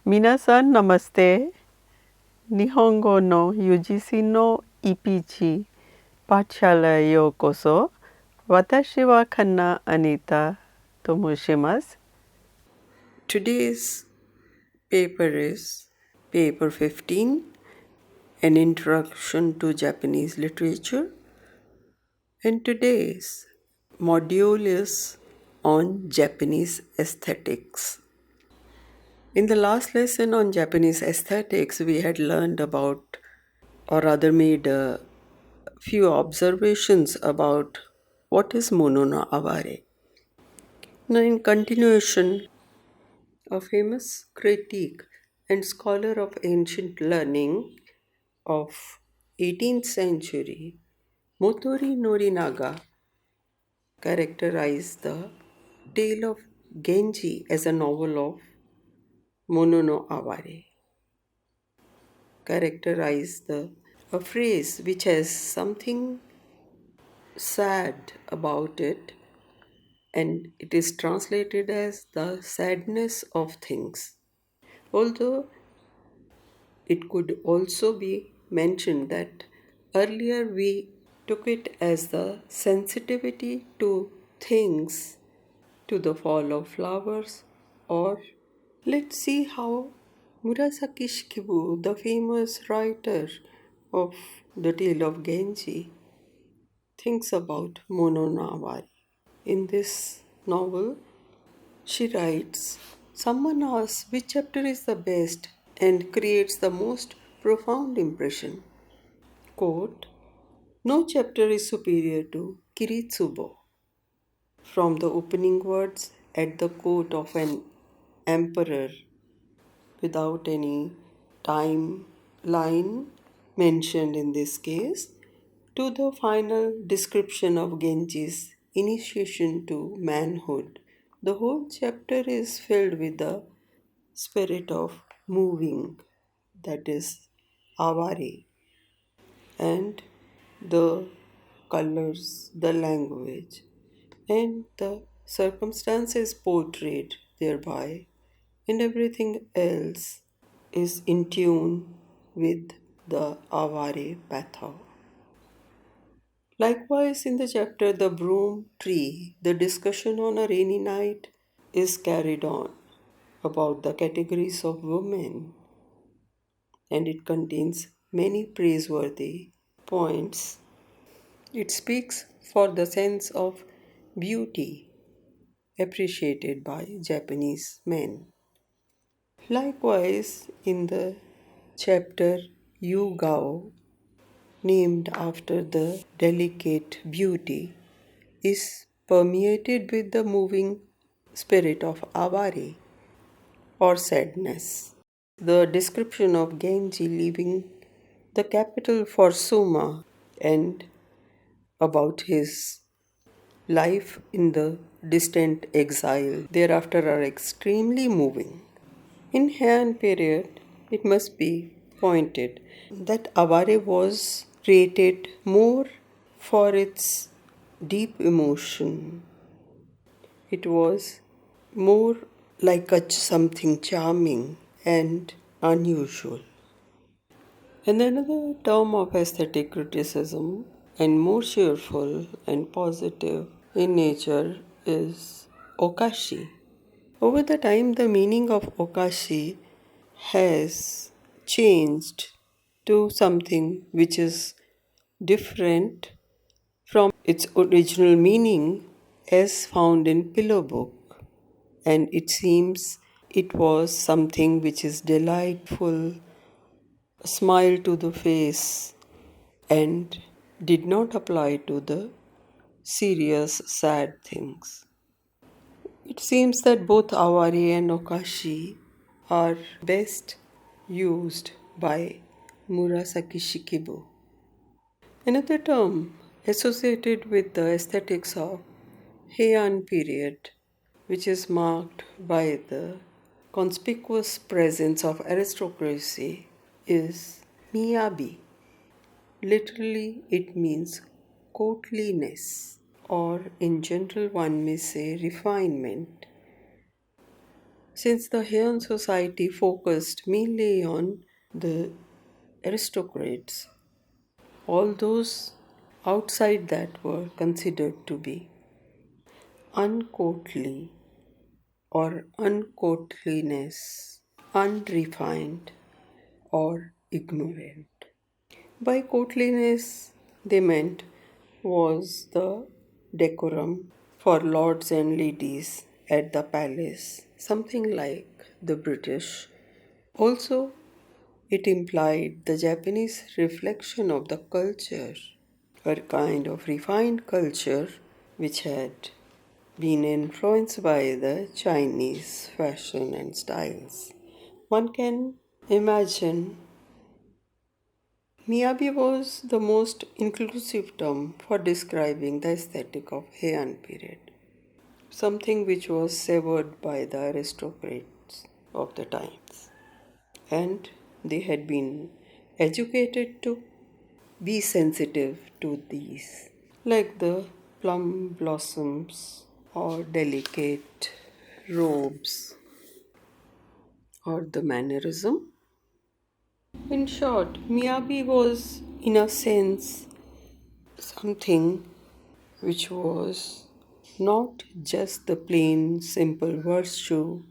Minasan namaste. Nihongo no UGC no EPG Pathshalaへようこそ。私はかなAnitaと申します。Today's paper is paper 15, an introduction to Japanese literature. And today's module is on Japanese aesthetics. In the last lesson on Japanese aesthetics, we had learned about, or rather made a few observations about what is mono no aware. Now, in continuation, a famous critic and scholar of ancient learning of 18th century, Motori Norinaga, characterized the tale of Genji as a novel of mono no aware. Characterized a phrase which has something sad about it, and it is translated as the sadness of things. Although it could also be mentioned that earlier we took it as the sensitivity to things, to the fall of flowers, or let's see how Murasaki Shikibu, the famous writer of the tale of Genji, thinks about Mono no Aware. In this novel, she writes, someone asks which chapter is the best and creates the most profound impression. Quote, no chapter is superior to Kiritsubo. From the opening words at the court of an emperor without any timeline mentioned in this case, to the final description of Genji's initiation to manhood, the whole chapter is filled with the spirit of moving, that is, aware, and the colors, the language, and the circumstances portrayed thereby, and everything else is in tune with the aware patha. Likewise, in the chapter The Broom Tree, the discussion on a rainy night is carried on about the categories of women, and it contains many praiseworthy points. It speaks for the sense of beauty appreciated by Japanese men. Likewise, in the chapter Yugao, named after the delicate beauty, is permeated with the moving spirit of aware or sadness. The description of Genji leaving the capital for Suma and about his life in the distant exile thereafter are extremely moving. In Heian period, it must be pointed that aware was rated more for its deep emotion. It was more like something charming and unusual. And another term of aesthetic criticism, and more cheerful and positive in nature, is okashi. Over the time, the meaning of okashi has changed to something which is different from its original meaning as found in Pillow Book, and it seems it was something which is delightful, a smile to the face, and did not apply to the serious, sad things. It seems that both awari and okashi are best used by Murasaki Shikibu. Another term associated with the aesthetics of Heian period, which is marked by the conspicuous presence of aristocracy, is miyabi. Literally, it means courtliness, or in general, one may say refinement. Since the Heian society focused mainly on the aristocrats, all those outside that were considered to be uncourtly or uncourtliness, unrefined or ignorant. By courtliness, they meant was the decorum for lords and ladies at the palace, something like the British. Also, it implied the Japanese reflection of the culture, a kind of refined culture which had been influenced by the Chinese fashion and styles. One can imagine Miyabi was the most inclusive term for describing the aesthetic of Heian period, something which was severed by the aristocrats of the times, and they had been educated to be sensitive to these, like the plum blossoms or delicate robes or the mannerism. In short, Miyabi was, in a sense, something which was not just the plain, simple virtue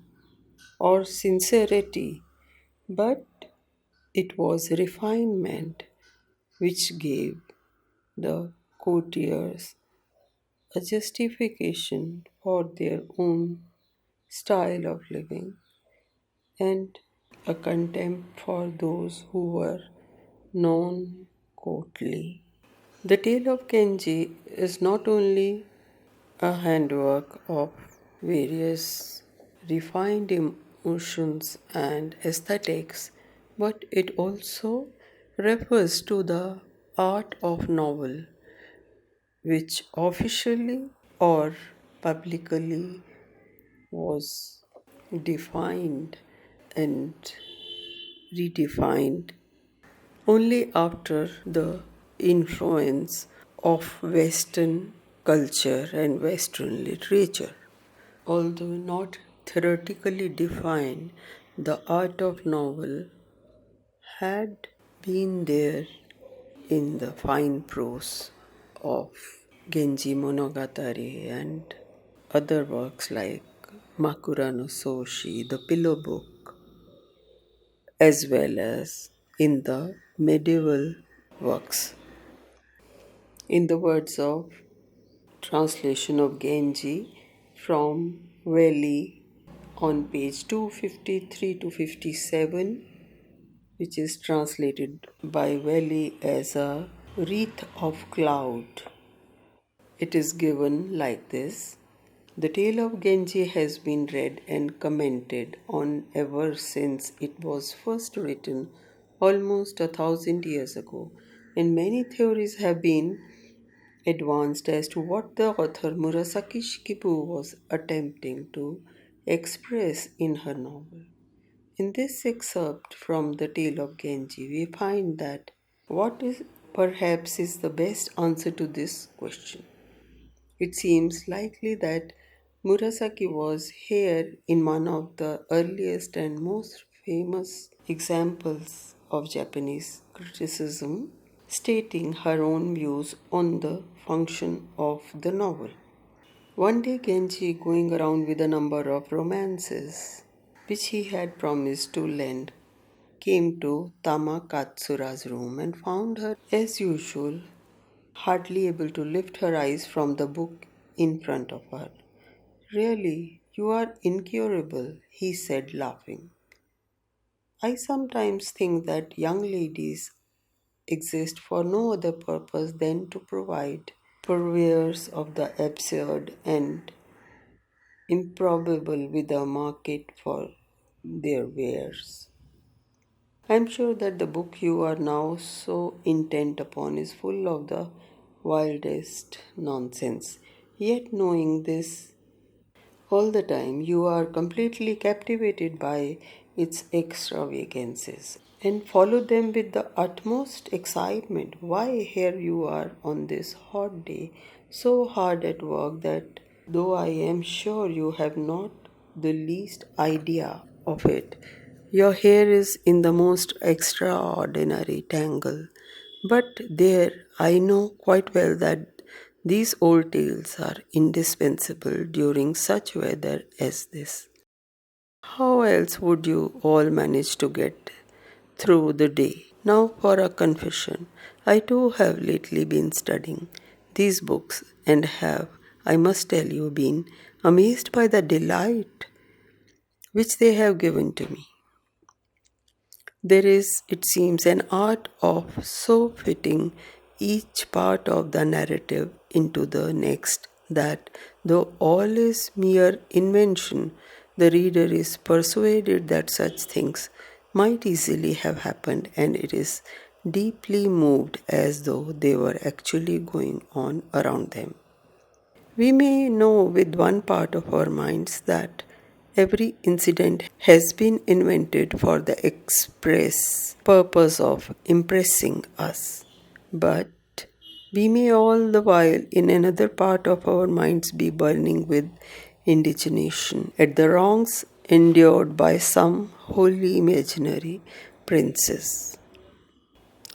or sincerity, but it was refinement which gave the courtiers a justification for their own style of living and a contempt for those who were non courtly. The tale of Genji is not only a handwork of various refined emotions and aesthetics, but it also refers to the art of novel, which officially or publicly was defined and redefined only after the influence of Western culture and Western literature. Although not theoretically defined, the art of novel had been there in the fine prose of Genji Monogatari and other works like Makura no Soshi, the Pillow Book, as well as in the medieval works. In the words of translation of Genji from Valley on page 253 to 57, which is translated by Valley as a wreath of cloud. It is given like this. The tale of Genji has been read and commented on ever since it was first written almost 1,000 years ago, and many theories have been advanced as to what the author Murasaki Shikibu was attempting to express in her novel. In this excerpt from the tale of Genji, we find that what is perhaps is the best answer to this question. It seems likely that Murasaki was here in one of the earliest and most famous examples of Japanese criticism, stating her own views on the function of the novel. One day, Genji, going around with a number of romances which he had promised to lend, came to Tamakatsura's room and found her, as usual, hardly able to lift her eyes from the book in front of her. Really, you are incurable, he said, laughing. I sometimes think that young ladies exist for no other purpose than to provide purveyors of the absurd and improbable with a market for their wares. I am sure that the book you are now so intent upon is full of the wildest nonsense. Yet, knowing this all the time, you are completely captivated by its extravagances and follow them with the utmost excitement. Why, here you are on this hot day, so hard at work that though I am sure you have not the least idea of it. Your hair is in the most extraordinary tangle. But there, I know quite well that these old tales are indispensable during such weather as this. How else would you all manage to get through the day? Now, for a confession, I too have lately been studying these books and have, I must tell you, been amazed by the delight which they have given to me. There is, it seems, an art of so fitting each part of the narrative into the next that, though all is mere invention, the reader is persuaded that such things might easily have happened and it is deeply moved as though they were actually going on around them. We may know with one part of our minds that every incident has been invented for the express purpose of impressing us. But we may all the while in another part of our minds be burning with indignation at the wrongs endured by some wholly imaginary princess.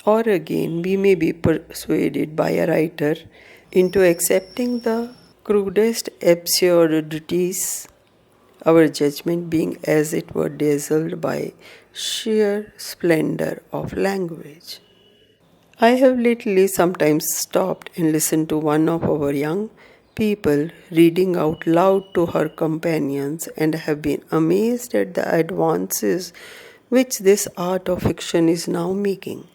Or again, we may be persuaded by a writer into accepting the crudest absurdities, our judgment being as it were dazzled by sheer splendor of language. I have lately sometimes stopped and listened to one of our young people reading out loud to her companions and have been amazed at the advances which this art of fiction is now making.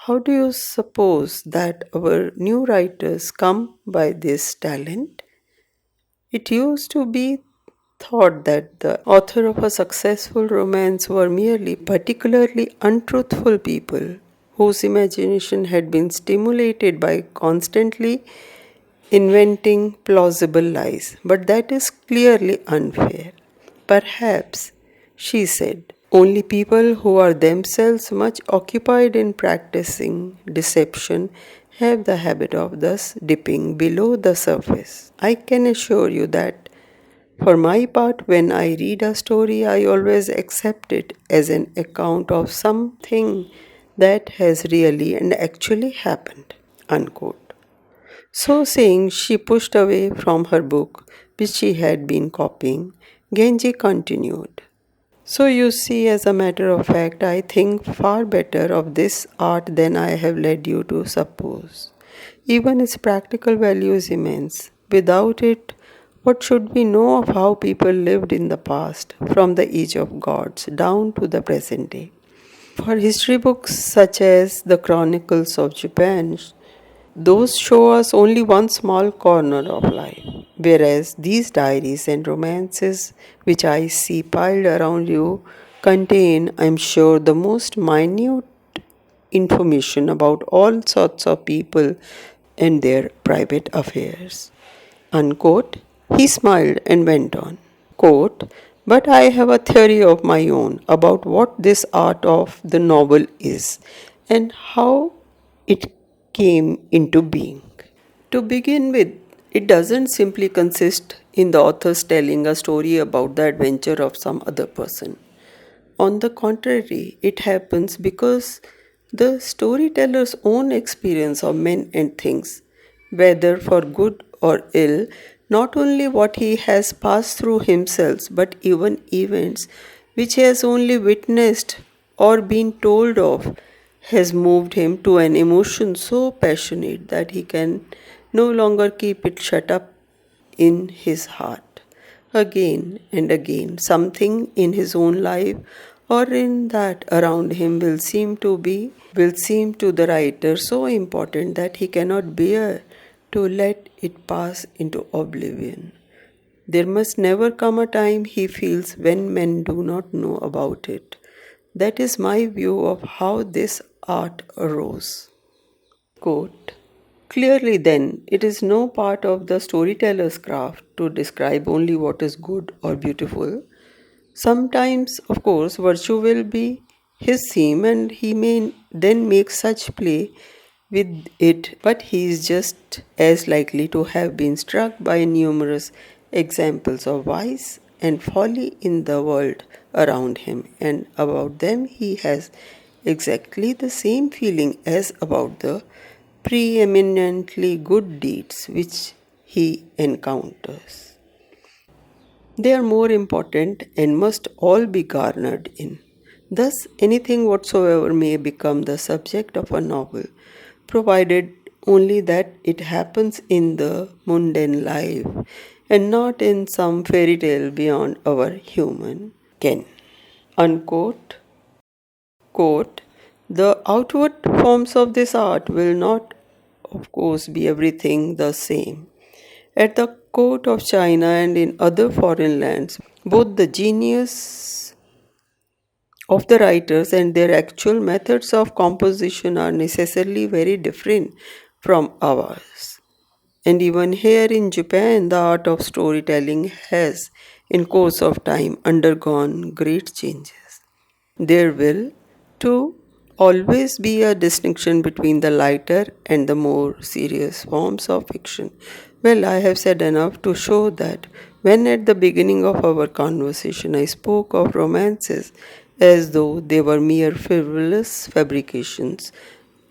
How do you suppose that our new writers come by this talent? It used to be thought that the author of a successful romance were merely particularly untruthful people whose imagination had been stimulated by constantly inventing plausible lies. But that is clearly unfair. Perhaps, she said, only people who are themselves much occupied in practicing deception have the habit of thus dipping below the surface. I can assure you that for my part, when I read a story, I always accept it as an account of something that has really and actually happened. Unquote. So saying, she pushed away from her book, which she had been copying. Genji continued. So you see, as a matter of fact, I think far better of this art than I have led you to suppose. Even its practical value is immense. Without it, what should we know of how people lived in the past, from the age of gods down to the present day? For history books such as the Chronicles of Japan, those show us only one small corner of life, whereas these diaries and romances which I see piled around you contain, I'm sure, the most minute information about all sorts of people and their private affairs. Unquote. He smiled and went on. Quote, but I have a theory of my own about what this art of the novel is and how it came into being. To begin with, it doesn't simply consist in the author's telling a story about the adventure of some other person. On the contrary, it happens because the storyteller's own experience of men and things, whether for good or ill, not only what he has passed through himself, but even events which he has only witnessed or been told of, has moved him to an emotion so passionate that he can no longer keep it shut up in his heart. Again and again, something in his own life or in that around him will seem to the writer so important that he cannot bear to let it pass into oblivion. There must never come a time, he feels, when men do not know about it. That is my view of how this art arose. Quote, clearly, then, it is no part of the storyteller's craft to describe only what is good or beautiful. Sometimes, of course, virtue will be his theme and he may then make such play with it, but he is just as likely to have been struck by numerous examples of vice and folly in the world around him, and about them he has exactly the same feeling as about the preeminently good deeds which he encounters. They are more important and must all be garnered in. Thus, anything whatsoever may become the subject of a novel, provided only that it happens in the mundane life and not in some fairy tale beyond our human ken. Unquote. Quote, the outward forms of this art will not, of course, be everything the same. At the court of China and in other foreign lands, both the genius of the writers and their actual methods of composition are necessarily very different from ours. And even here in Japan, the art of storytelling has, in course of time, undergone great changes. There will, too, always be a distinction between the lighter and the more serious forms of fiction. Well, I have said enough to show that when at the beginning of our conversation I spoke of romances as though they were mere frivolous fabrications,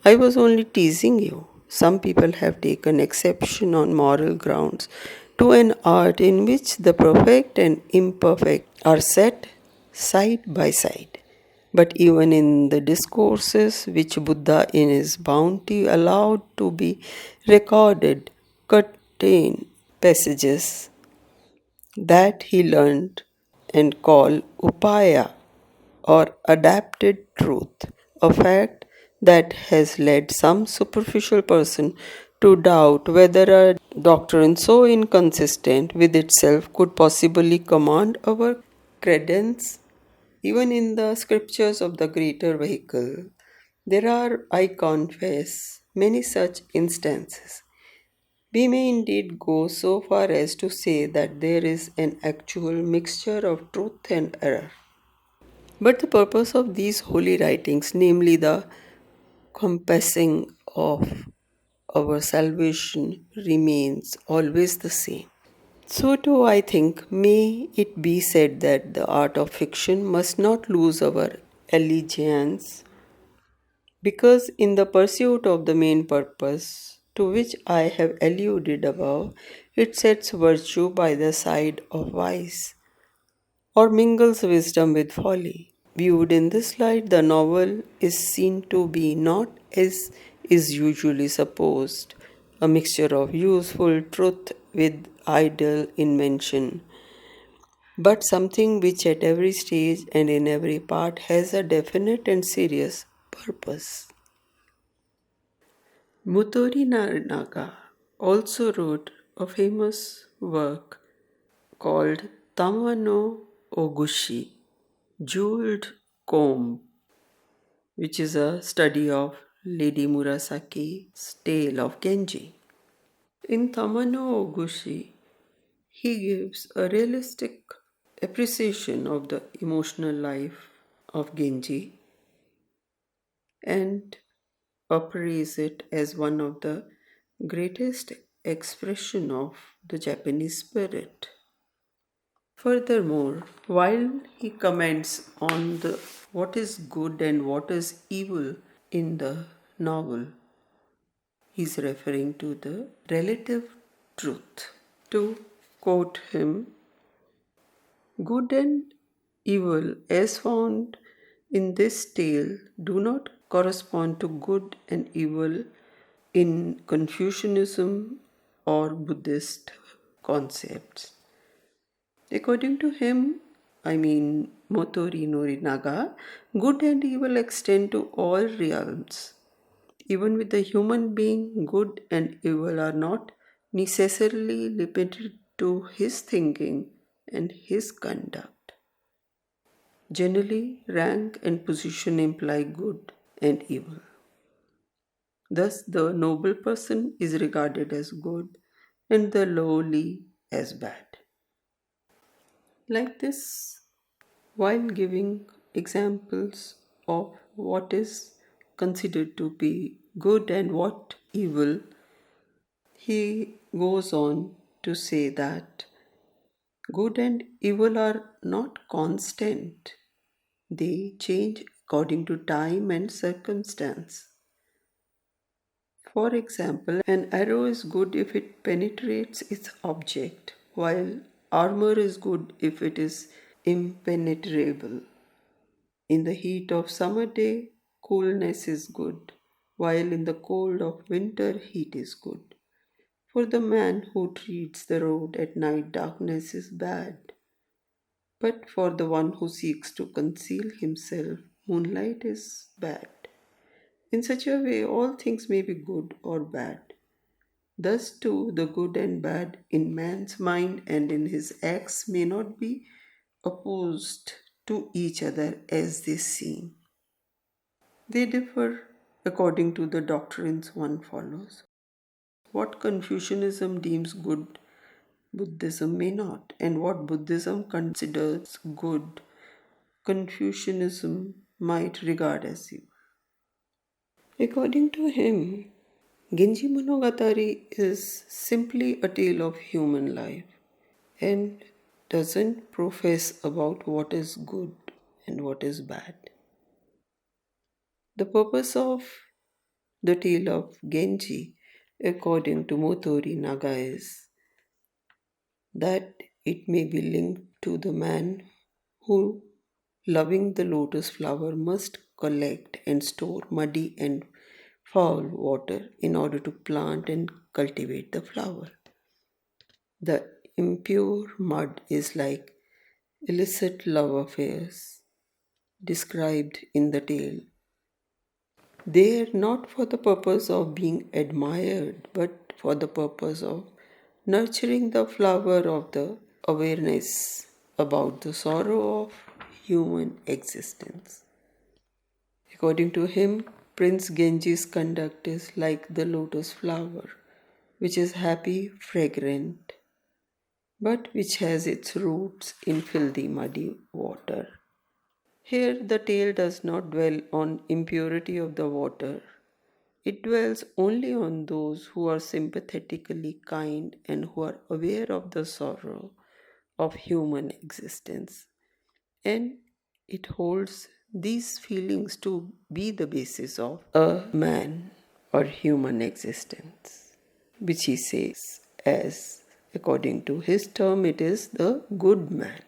I was only teasing you. Some people have taken exception on moral grounds to an art in which the perfect and imperfect are set side by side. But even in the discourses which Buddha in his bounty allowed to be recorded contain passages that he learned and called upaya or adapted truth, a fact that has led some superficial person to doubt whether a doctrine so inconsistent with itself could possibly command our credence. Even in the scriptures of the greater vehicle, there are, I confess, many such instances. We may indeed go so far as to say that there is an actual mixture of truth and error. But the purpose of these holy writings, namely the compassing of our salvation, remains always the same. So too I think may it be said that the art of fiction must not lose our allegiance, because in the pursuit of the main purpose to which I have alluded above, it sets virtue by the side of vice, or mingles wisdom with folly. Viewed in this light, the novel is seen to be not, as is usually supposed, a mixture of useful truth with idle invention, but something which at every stage and in every part has a definite and serious purpose. Mutori Narinaga also wrote a famous work called Tamano Ogushi, Jeweled Comb, which is a study of Lady Murasaki's tale of Genji. In Tamano Ogushi, he gives a realistic appreciation of the emotional life of Genji and appraise it as one of the greatest expression of the Japanese spirit. Furthermore, while he comments on the what is good and what is evil in the novel, he is referring to the relative truth. To quote him, good and evil, as found in this tale, do not correspond to good and evil in Confucianism or Buddhist concepts. According to him, I mean Motori Norinaga, good and evil extend to all realms. Even with the human being, good and evil are not necessarily limited to his thinking and his conduct. Generally, rank and position imply good and evil. Thus, the noble person is regarded as good and the lowly as bad. Like this, while giving examples of what is considered to be good and what evil, he goes on to say that Good and evil are not constant, they change according to time and circumstance. For example, an arrow is good if it penetrates its object, while armor is good if it is impenetrable. In the heat of summer day, coolness is good, while in the cold of winter, heat is good. For the man who treads the road at night, darkness is bad. But for the one who seeks to conceal himself, moonlight is bad. In such a way, all things may be good or bad. Thus, too, the good and bad in man's mind and in his acts may not be opposed to each other as they seem. They differ according to the doctrines one follows. What Confucianism deems good, Buddhism may not, and what Buddhism considers good, Confucianism might regard as evil. According to him, Genji Monogatari is simply a tale of human life and doesn't profess about what is good and what is bad. The purpose of the tale of Genji, according to Motori Naga, is that it may be linked to the man who, loving the lotus flower, must collect and store muddy and foul water in order to plant and cultivate the flower. The impure mud is like illicit love affairs described in the tale. They are not for the purpose of being admired, but for the purpose of nurturing the flower of the awareness about the sorrow of human existence. According to him, Prince Genji's conduct is like the lotus flower, which is happy, fragrant, but which has its roots in filthy, muddy water. Here, the tale does not dwell on impurity of the water. It dwells only on those who are sympathetically kind and who are aware of the sorrow of human existence. And it holds these feelings to be the basis of a man or human existence, which he says as, according to his term, it is the good man.